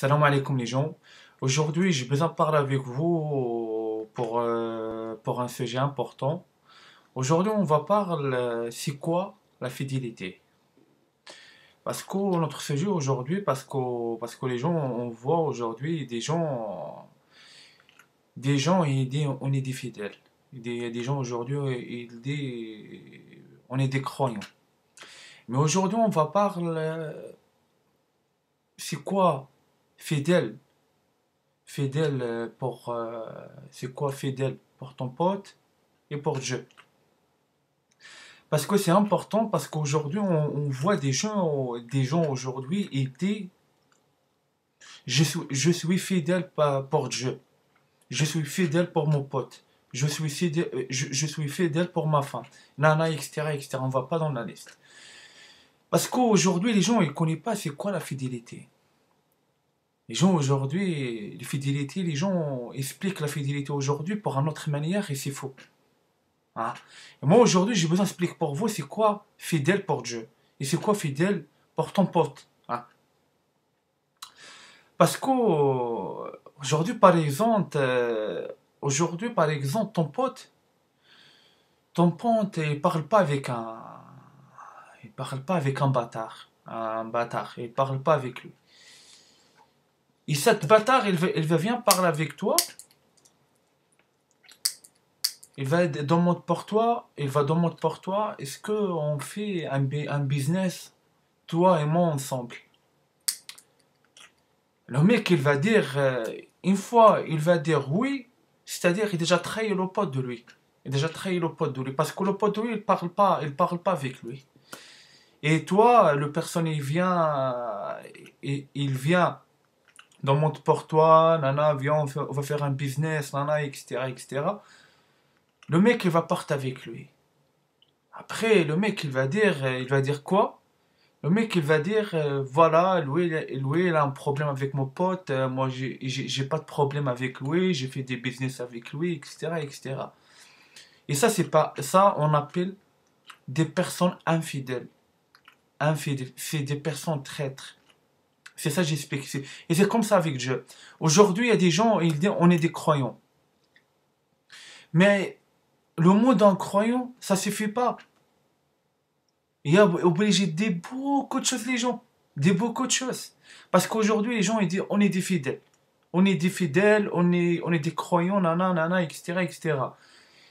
Salam alaikum les gens. Aujourd'hui, j'ai besoin de parler avec vous pour un sujet important. Aujourd'hui, on va parler c'est quoi la fidélité. Parce que notre sujet aujourd'hui, parce que les gens, on voit aujourd'hui des gens, ils disent on est des fidèles. Des gens aujourd'hui, ils disent on est des croyants. Mais aujourd'hui, on va parler c'est quoi fidèle. Fidèle c'est quoi fidèle pour ton pote et pour Dieu. Parce que c'est important, parce qu'aujourd'hui on voit des gens aujourd'hui ils disent je suis fidèle pour Dieu, je suis fidèle pour mon pote, je suis fidèle pour ma femme, nana, etc., etc. On va pas dans la liste. Parce qu'aujourd'hui les gens ils connaissent pas c'est quoi la fidélité. Les gens aujourd'hui, les fidélités, les gens expliquent la fidélité aujourd'hui pour une autre manière et c'est faux. Hein. Et moi aujourd'hui, j'ai besoin d'expliquer pour vous c'est quoi fidèle pour Dieu et c'est quoi fidèle pour ton pote. Hein. Parce qu'aujourd'hui, par exemple, ton pote, il parle pas avec un bâtard, il parle pas avec lui. Et cette bâtard, il va bien parler avec toi. Il va demander pour toi, est-ce qu'on fait un business, toi et moi ensemble? Le mec, il va dire, une fois, il va dire oui, c'est-à-dire qu'il a déjà trahi le pote de lui. Il a déjà trahi le pote de lui, parce que le pote de lui, il parle pas avec lui. Et toi, le personne, il vient, demande pour toi, nana, viens, on va faire un business, nana, etc., etc. Le mec, il va partir avec lui. Après, le mec, il va dire quoi? Le mec, il va dire, voilà, lui, il a un problème avec mon pote, moi, j'ai pas de problème avec lui, j'ai fait des business avec lui, etc., etc. Et ça, c'est pas, ça, on appelle des personnes infidèles. Infidèles, c'est des personnes traîtres. C'est ça, j'explique. Et c'est comme ça avec Dieu. Aujourd'hui, il y a des gens, ils disent, on est des croyants. Mais le mot d'un croyant, ça suffit pas. Il y a obligé de dire beaucoup de choses, les gens. Des beaucoup de choses. Parce qu'aujourd'hui, les gens, ils disent, on est des fidèles. On est des fidèles, on est des croyants, nana, nana, etc., etc.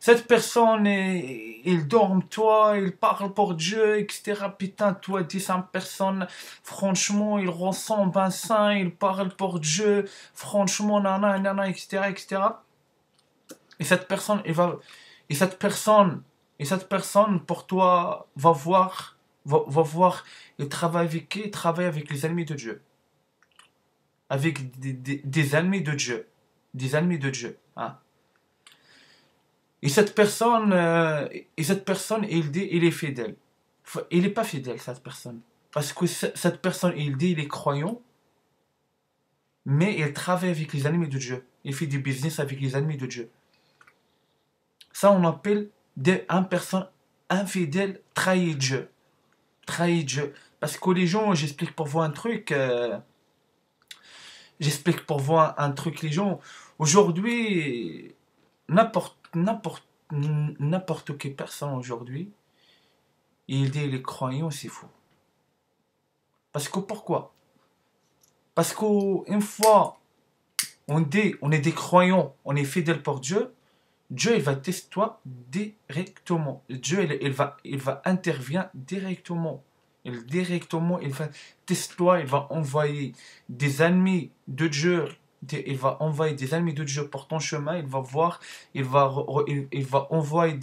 Cette personne, il dorme, toi, il parle pour Dieu, etc. Putain, toi, dis cette personne, franchement, il ressemble à un saint, il parle pour Dieu, franchement, nana, nana, etc., etc. Et cette personne, et cette personne, et cette personne, pour toi, va voir, et travaille avec qui? Il travaille avec les ennemis de Dieu. Avec des ennemis de Dieu. Des ennemis de Dieu. Hein. Et cette personne, il dit, il est fidèle. Il n'est pas fidèle, cette personne. Parce que cette personne, il dit, il est croyant, mais il travaille avec les ennemis de Dieu. Il fait du business avec les ennemis de Dieu. Ça, on appelle un personne infidèle, trahit Dieu. Trahit Dieu. Parce que les gens, j'explique pour vous un truc, les gens. Aujourd'hui, n'importe quelle personne aujourd'hui, il dit les croyants, c'est faux. Parce que pourquoi? Parce qu'une fois, on dit, on est des croyants, on est fidèle pour Dieu, Dieu, il va tester toi directement. Dieu, il va intervenir directement. Il va tester toi, il va envoyer des ennemis de Dieu. Il va envoyer des ennemis de Dieu pour ton chemin. Il va voir, il va envoyer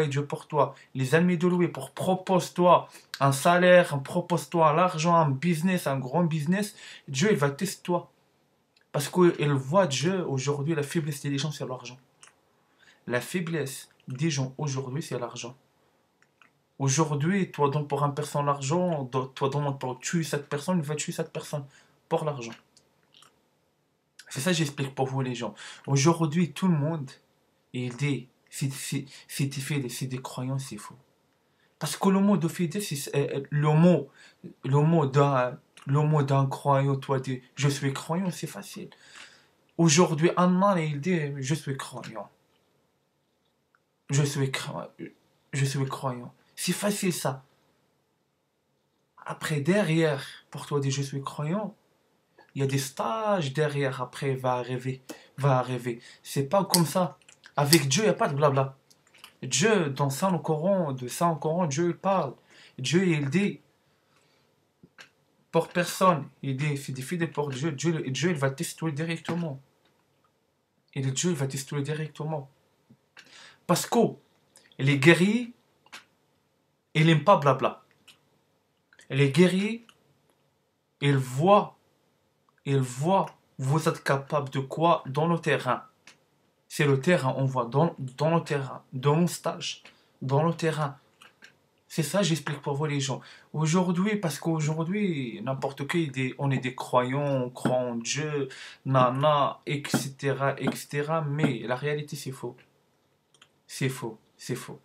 Dieu pour toi. Les ennemis de lui pour propose-toi un salaire, propose-toi l'argent, un business, un grand business. Dieu, il va tester toi. Parce qu'il voit Dieu aujourd'hui, la faiblesse des gens, c'est l'argent. La faiblesse des gens aujourd'hui, c'est l'argent. Aujourd'hui, toi, donc pour un personne l'argent, toi, donc pour tuer cette personne, il va tuer cette personne pour l'argent. C'est ça que j'explique pour vous, les gens. Aujourd'hui, tout le monde, il dit, c'est des croyants, c'est faux. Parce que le mot de fidèle, le mot le mot d'un croyant, toi, dis je suis croyant, c'est facile. Aujourd'hui, un man, il dit je suis croyant. Je suis croyant. Je suis croyant. C'est facile ça. Après, derrière, pour toi dire je suis croyant, il y a des stages derrière. Après, va arriver. Va arriver. C'est pas comme ça. Avec Dieu, il n'y a pas de blabla. Dieu, dans ça au Coran, de ça au Coran, Dieu il parle. Dieu, il dit, pour personne, il dit, c'est des fidèles pour Dieu. Dieu, il va tester directement. Et Dieu, il va tester directement. Parce que les guerriers, ils n'aiment pas blabla. Les guerriers, ils voient, vous êtes capable de quoi dans le terrain. C'est le terrain, on voit dans le terrain, dans le stage, dans le terrain. C'est ça, j'explique pour vous les gens. Aujourd'hui, parce qu'aujourd'hui, n'importe qui, on est des croyants, on croit en Dieu, nana, etc., etc. Mais la réalité, c'est faux. C'est faux, c'est faux.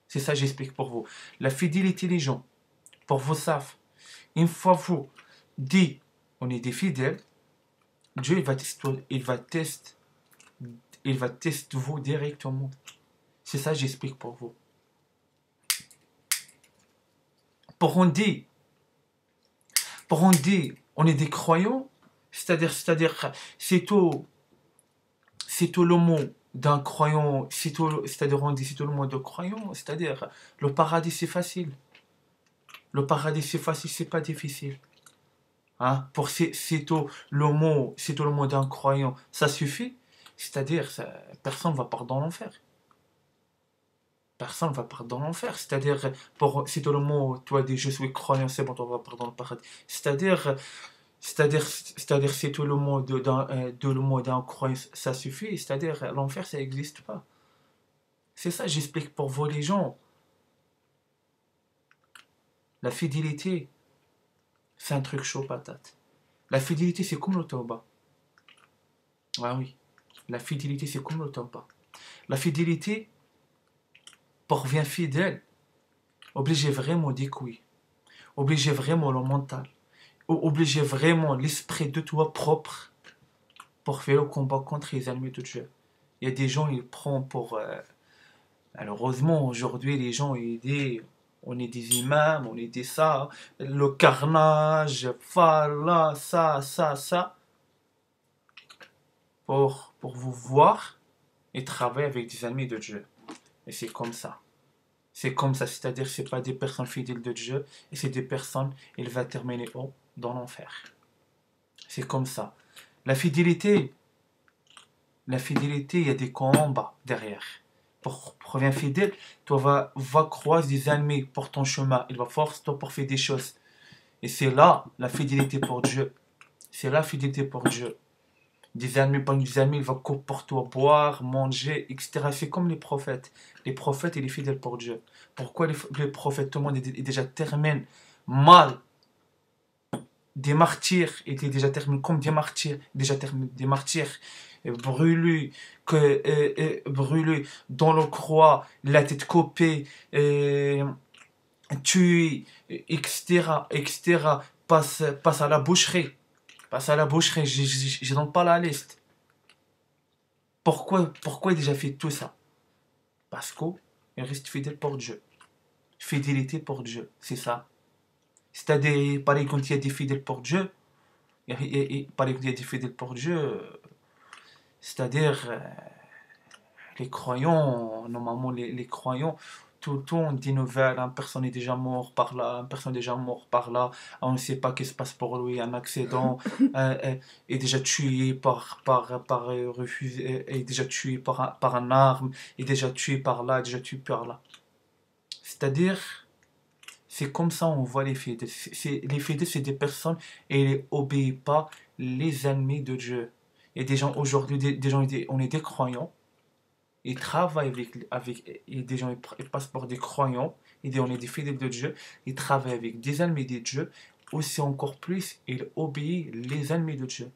C'est ça, j'explique pour vous. La fidélité des gens, pour vous savez, une fois vous dites, on est des fidèles, Dieu, il va tester vous directement. C'est ça, j'explique pour vous. Pour on dit, on est des croyants, c'est-à-dire, c'est tout le mot d'un croyant, c'est-à-dire on dit c'est tout le mot de croyant, c'est-à-dire le paradis c'est facile. Le paradis c'est facile, c'est pas difficile. Hein? Pour c'est tout le mot d'un croyant, ça suffit. C'est-à-dire, personne ne va pas dans l'enfer. Personne ne va pas dans l'enfer. C'est-à-dire, si tout le mot, toi, dis je suis croyant, c'est bon, on va pas dans le paradis. C'est-à-dire, c'est tout le mot le mot d'un croyant, ça suffit. C'est-à-dire, l'enfer, ça n'existe pas. C'est ça, j'explique pour vous les gens. La fidélité, c'est un truc chaud patate. La fidélité, c'est comme le tauba. Ah oui. La fidélité, c'est comme le tauba. La fidélité, pour bien fidèle, obligez vraiment d'écouter. Obligez vraiment le mental. Obligez vraiment l'esprit de toi propre pour faire le combat contre les ennemis de Dieu. Il y a des gens, ils prennent pour... malheureusement, aujourd'hui, les gens, ils disent... On est des imams, on est des ça, le carnage, voilà, ça. Pour vous voir et travailler avec des ennemis de Dieu. Et c'est comme ça. C'est comme ça, c'est-à-dire c'est pas des personnes fidèles de Dieu, et c'est des personnes, il va terminer haut dans l'enfer. C'est comme ça. La fidélité, il y a des combats derrière. Pour bien fidèle, toi va croiser des ennemis pour ton chemin, il va forcer toi pour faire des choses. Et c'est là la fidélité pour Dieu. C'est la fidélité pour Dieu. Des ennemis, pas des ennemis, il va couper pour toi, boire, manger, etc. C'est comme les prophètes. Les prophètes, il est fidèle pour Dieu. Pourquoi les prophètes, tout le monde est déjà terminé mal. Des martyrs étaient déjà terminés comme des martyrs, des martyrs brûlés, brûlés dans le croix, la tête coupée, tués, etc. Passe à la boucherie. Passe à la boucherie, je donne pas la liste. Pourquoi il a déjà fait tout ça? Parce qu'il reste fidèle pour Dieu. Fidélité pour Dieu, c'est ça. C'est-à-dire, pareil, quand il y a des fidèles pour Dieu, pareil, quand il y a des fidèles pour Dieu, c'est-à-dire, les croyants, normalement, les croyants, tout le temps, on dit nouvelles, une personne est déjà morte par là, une personne est déjà morte par là, on ne sait pas ce qui se passe pour lui, un accident, est déjà tué refusé, est déjà tué par un arme, est déjà tué par là, est déjà tué par là. C'est-à-dire, c'est comme ça on voit les fidèles. Les fidèles, c'est des personnes et ils n'obéissent pas les ennemis de Dieu. Et des gens aujourd'hui, des gens, on est des croyants. Ils travaillent et des gens, ils passent pour des croyants. Et on est des fidèles de Dieu. Ils travaillent avec des ennemis de Dieu. Aussi encore plus, ils obéissent les ennemis de Dieu.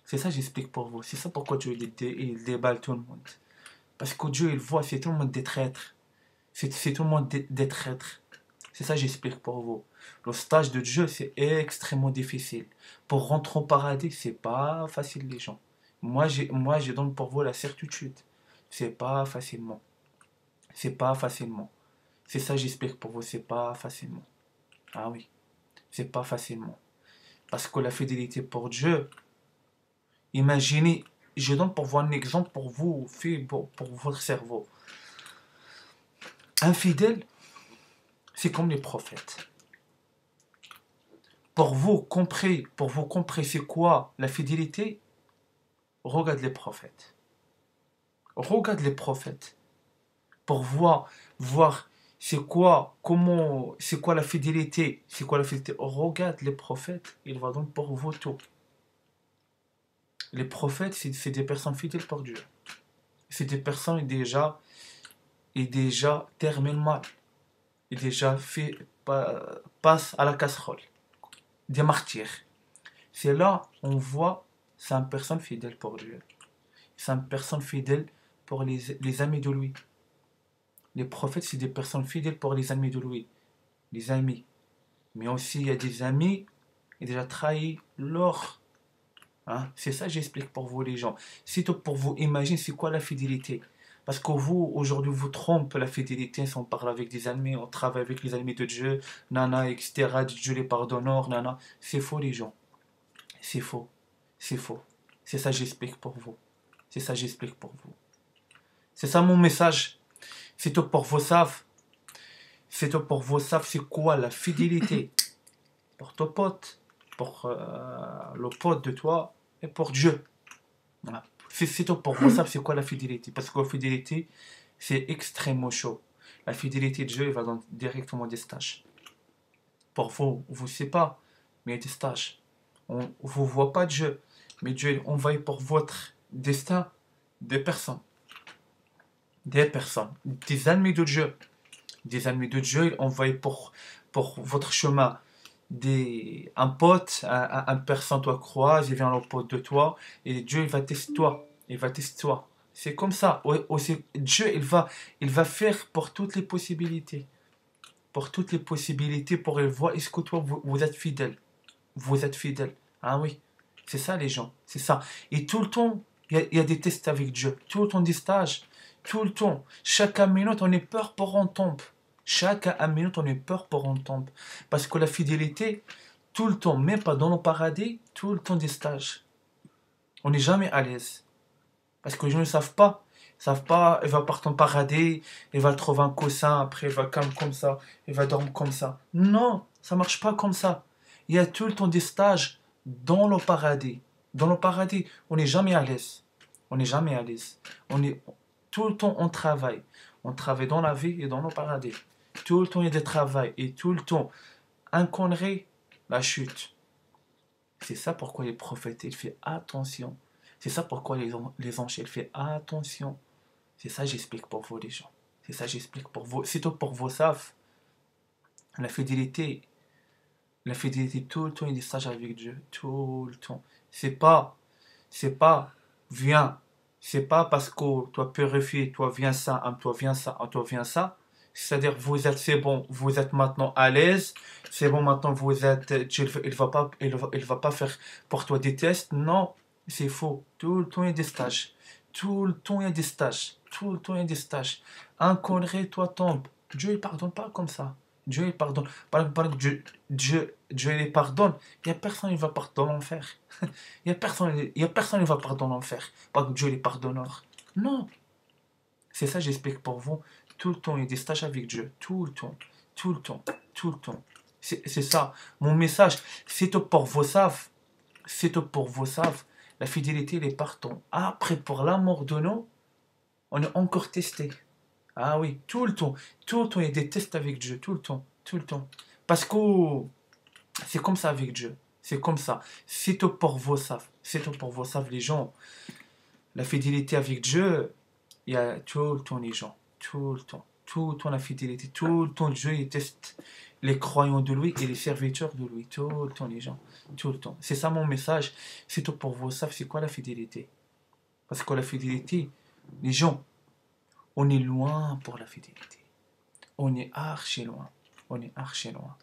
C'est ça, j'explique pour vous. C'est ça pourquoi Dieu il déballe tout le monde. Parce que Dieu, il voit, c'est tout le monde des traîtres. C'est tout le monde des traîtres. C'est ça, j'explique pour vous. Le stage de Dieu, c'est extrêmement difficile. Pour rentrer au paradis, c'est pas facile, les gens. Moi, je donne pour vous la certitude. C'est pas facilement. C'est pas facilement. C'est ça, j'explique pour vous, c'est pas facilement. Ah oui, c'est pas facilement. Parce que la fidélité pour Dieu, imaginez, je donne pour vous un exemple pour vous, pour votre cerveau. Un fidèle, c'est comme les prophètes. Pour vous compris c'est quoi la fidélité, regarde les prophètes. Regarde les prophètes. Pour voir c'est quoi la fidélité. C'est quoi la fidélité. Regarde les prophètes, il va donc pour vous tout. Les prophètes, c'est des personnes fidèles pour Dieu. C'est des personnes déjà terminent mal. Et déjà passent à la casserole. Des martyrs. C'est là on voit, c'est une personne fidèle pour Dieu. C'est une personne fidèle pour les amis de lui. Les prophètes, c'est des personnes fidèles pour les amis de lui. Les amis. Mais aussi, il y a des amis qui ont déjà trahi leur. Hein? C'est ça que j'explique pour vous, les gens. C'est tout pour vous imaginer c'est quoi la fidélité. Parce que vous, aujourd'hui, vous trompez la fidélité. Si on parle avec des amis, on travaille avec les amis de Dieu, nana, etc. Dieu les pardonneur, nana. C'est faux, les gens. C'est faux. C'est faux. C'est ça que j'explique pour vous. C'est ça que j'explique pour vous. C'est ça mon message. C'est tout pour vous savez. C'est tout pour vous savez c'est quoi la fidélité. Pour ton pote. Pour le pote de toi. Et pour Dieu. Voilà. C'est tout pour vous savez c'est quoi la fidélité. Parce que la fidélité, c'est extrêmement chaud. La fidélité de Dieu, il va dans directement des stages. Pour vous, vous ne savez pas. Mais il y a des stages. On ne vous voit pas Dieu. Mais Dieu, on va pour votre destin des personnes. Des personnes. Des ennemis de Dieu. Des ennemis de Dieu, on va pour votre chemin. Un pote, un personne toi croise, il vient au pote de toi, et Dieu il va tester toi. Il va tester toi. C'est comme ça. Dieu il va faire pour toutes les possibilités. Pour toutes les possibilités, pour il voir est-ce que toi vous êtes fidèle. Vous êtes fidèle. Ah oui. C'est ça les gens. C'est ça. Et tout le temps, il y a des tests avec Dieu. Tout le temps des stages. Tout le temps. Chaque minute, on est peur pour on tombe. Chaque minute, on est peur pour on tombe. Parce que la fidélité, tout le temps, même pas dans le paradis, tout le temps des stages. On n'est jamais à l'aise. Parce que les gens ne savent pas. Ils savent pas, il va partir en paradis, il va trouver un coussin, après il va calmer comme ça, il va dormir comme ça. Non, ça marche pas comme ça. Il y a tout le temps des stages dans le paradis. Dans le paradis, on n'est jamais à l'aise. On n'est jamais à l'aise. Tout le temps, on travaille. On travaille dans la vie et dans le paradis. Tout le temps, il y a des travail. Et tout le temps, un connerie, la chute. C'est ça pourquoi les prophètes, ils font attention. C'est ça pourquoi les anges, ils font attention. C'est ça j'explique pour vous, les gens. C'est ça j'explique pour vous. C'est tout pour vous, savez. La fidélité, tout le temps, il y a des stages avec Dieu. Tout le temps. C'est pas, viens. C'est pas parce que toi purifié, toi viens ça, toi viens ça, toi viens ça. C'est-à-dire, c'est bon, vous êtes maintenant à l'aise. C'est bon, maintenant vous êtes, il va pas faire pour toi des tests. Non, c'est faux. Tout le temps, il y a des stages. Tout le temps, il y a des stages. Tout le temps, il y a des stages. Un connerie, toi tombe. Dieu, il pardonne pas comme ça. Dieu, il pardonne. Par exemple, Dieu, il pardonne. Il n'y a personne qui va partir dans l'enfer. Il n'y a personne qui va partir dans l'enfer. Parce que Dieu, il est pardonneur. Non. C'est ça, j'explique pour vous. Tout le temps, il y a des stages avec Dieu. Tout le temps. Tout le temps. Tout le temps. C'est ça. Mon message, c'est tout pour vous savez. C'est tout pour vous savez. La fidélité, elle est partant. Après, pour l'amour de nous, on est encore testé. Ah oui, tout le temps. Tout le temps, il y a des tests avec Dieu. Tout le temps. Tout le temps. Parce que c'est comme ça avec Dieu. C'est comme ça. C'est tout pour vous savez. C'est tout pour vous savez, les gens. La fidélité avec Dieu, il y a tout le temps les gens. Tout le temps. Tout le temps la fidélité. Tout le temps Dieu, il teste les croyants de lui et les serviteurs de lui. Tout le temps les gens. Tout le temps. C'est ça mon message. C'est tout pour vous savez, c'est quoi la fidélité. Parce que la fidélité, les gens, on est loin pour la fidélité. On est archi loin. On est archi loin.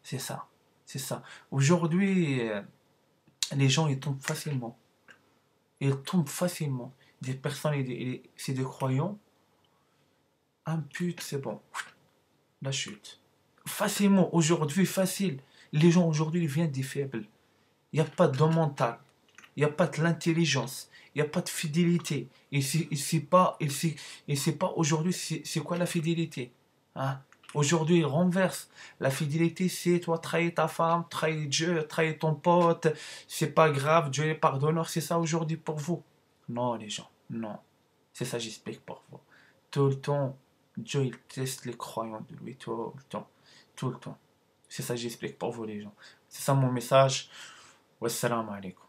C'est ça. C'est ça. Aujourd'hui, les gens, ils tombent facilement. Ils tombent facilement. Des personnes, c'est des croyants. Un pute, c'est bon. La chute. Facilement. Aujourd'hui, facile. Les gens, aujourd'hui, ils viennent des faibles. Il n'y a pas de mental. Il n'y a pas de l'intelligence. Il n'y a pas de fidélité. Il sait pas aujourd'hui c'est quoi la fidélité. Hein? Aujourd'hui, il renverse. La fidélité, c'est toi trahir ta femme, trahir Dieu, trahir ton pote. C'est pas grave, Dieu est pardonneur. C'est ça aujourd'hui pour vous. Non, les gens, non. C'est ça, j'explique pour vous. Tout le temps, Dieu, il teste les croyants de lui. Tout le temps. Tout le temps. C'est ça, j'explique pour vous, les gens. C'est ça mon message. Wassalamu alaikum.